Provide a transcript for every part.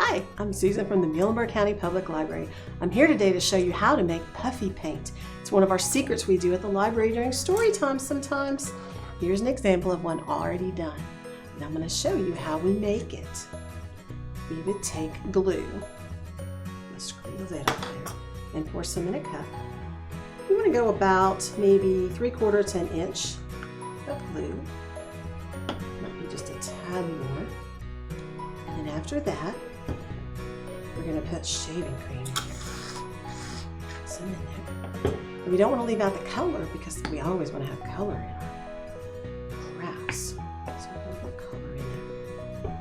Hi, I'm Susan from the Muhlenberg County Public Library. I'm here today to show you how to make puffy paint. It's one of our secrets we do at the library during story time sometimes. Here's an example of one already done. And I'm going to show you how we make it. We would take glue, screw the lid up there, and pour some in a cup. We want to go about maybe 3/4 to an inch of glue. Might be just a tad more. And after that, we're going to put shaving cream in here. Some in there. And we don't want to leave out the color because we always want to have color in our crafts. So we're going to put color in there.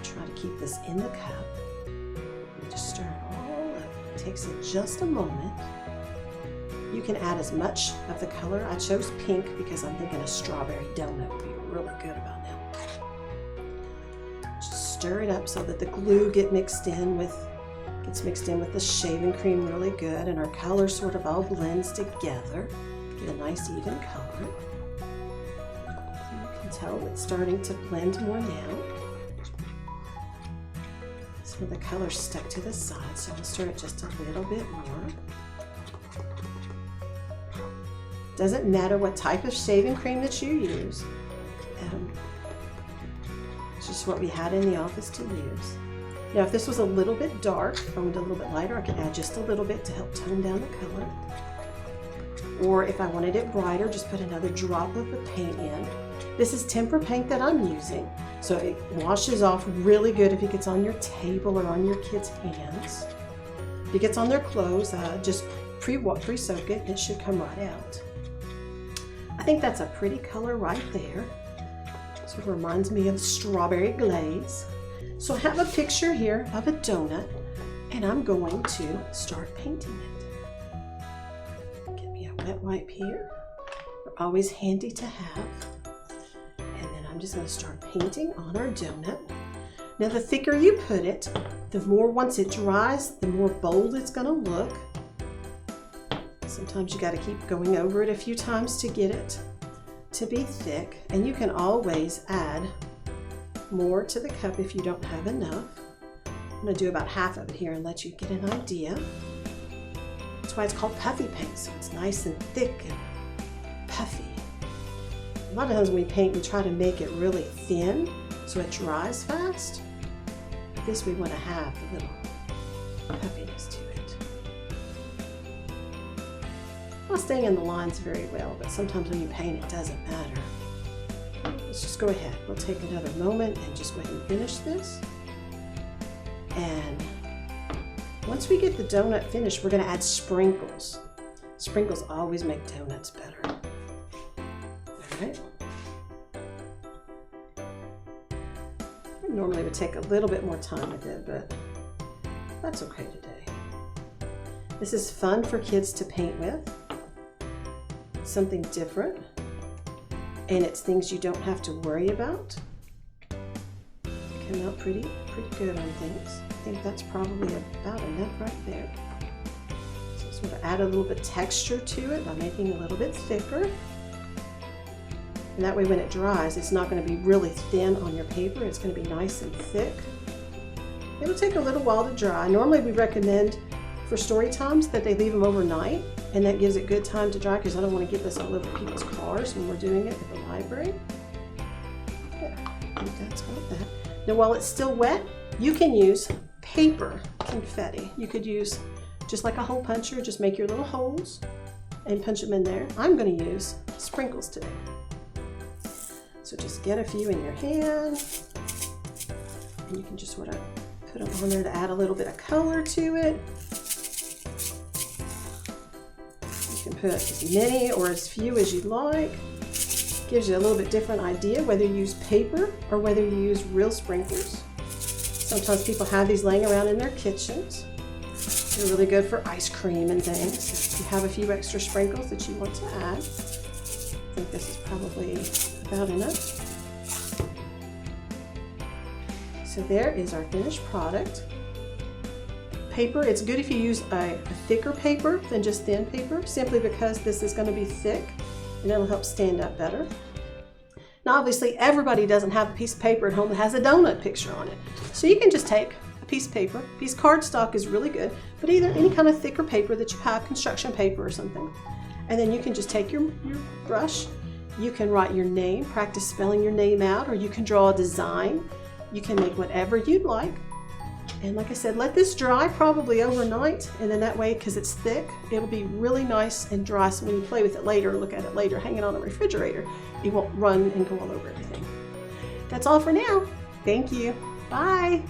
Try to keep this in the cup. And just stir it all up. It takes it just a moment. You can add as much of the color. I chose pink because I'm thinking a strawberry donut would be really good about now. Just stir it up so that the glue gets mixed in with the shaving cream really good, and our color sort of all blends together. Get a nice even color. You can tell it's starting to blend more now. Some of the color's stuck to the side, so we'll stir it just a little bit more. Doesn't matter what type of shaving cream that you use. It's just what we had in the office to use. Now, if this was a little bit dark, if I wanted a little bit lighter, I could add just a little bit to help tone down the color. Or if I wanted it brighter, just put another drop of the paint in. This is temper paint that I'm using, so it washes off really good if it gets on your table or on your kids' hands. If it gets on their clothes, just pre-soak it, it should come right out. I think that's a pretty color right there. Sort of reminds me of strawberry glaze. So I have a picture here of a donut, and I'm going to start painting it. Get me a wet wipe here. They're always handy to have. And then I'm just going to start painting on our donut. Now, the thicker you put it, the more, once it dries, the more bold it's going to look. Sometimes you got to keep going over it a few times to get it to be thick, and you can always add more to the cup if you don't have enough. I'm going to do about half of it here and let you get an idea. That's why it's called puffy paint, so it's nice and thick and puffy. A lot of times when we paint, we try to make it really thin so it dries fast. But this we want to have a little puffiness to it. Not staying in the lines very well, but sometimes when you paint it doesn't matter. Let's just go ahead. We'll take another moment and just go ahead and finish this. And once we get the donut finished, we're going to add sprinkles. Sprinkles always make donuts better. All right. I normally would take a little bit more time with it, but that's okay today. This is fun for kids to paint with. Something different, and it's things you don't have to worry about. Come out pretty good on things. I think that's probably about enough right there. So sort of add a little bit of texture to it by making it a little bit thicker. And that way when it dries, it's not going to be really thin on your paper. It's going to be nice and thick. It'll take a little while to dry. Normally we recommend for story times that they leave them overnight, and that gives it good time to dry because I don't want to get this all over people's cars when we're doing it at the library. Yeah, I think that's about that. Now while it's still wet, you can use paper confetti. You could use just like a hole puncher, just make your little holes and punch them in there. I'm going to use sprinkles today. So just get a few in your hand, and you can just sort of put them on there to add a little bit of color to it. You can put as many or as few as you like. Gives you a little bit different idea whether you use paper or whether you use real sprinkles. Sometimes people have these laying around in their kitchens. They're really good for ice cream and things. If you have a few extra sprinkles that you want to add, I think this is probably about enough. So there is our finished product. Paper, it's good if you use a thicker paper than just thin paper, simply because this is going to be thick and it'll help stand up better. Now obviously everybody doesn't have a piece of paper at home that has a donut picture on it. So you can just take a piece of paper. Piece of cardstock is really good, but either any kind of thicker paper that you have, construction paper or something. And then you can just take your brush. You can write your name, practice spelling your name out, or you can draw a design. You can make whatever you'd like. And like I said, let this dry probably overnight, and then that way, because it's thick, it'll be really nice and dry, so when you play with it later, look at it later, hang it on the refrigerator, it won't run and go all over everything. That's all for now. Thank you. Bye.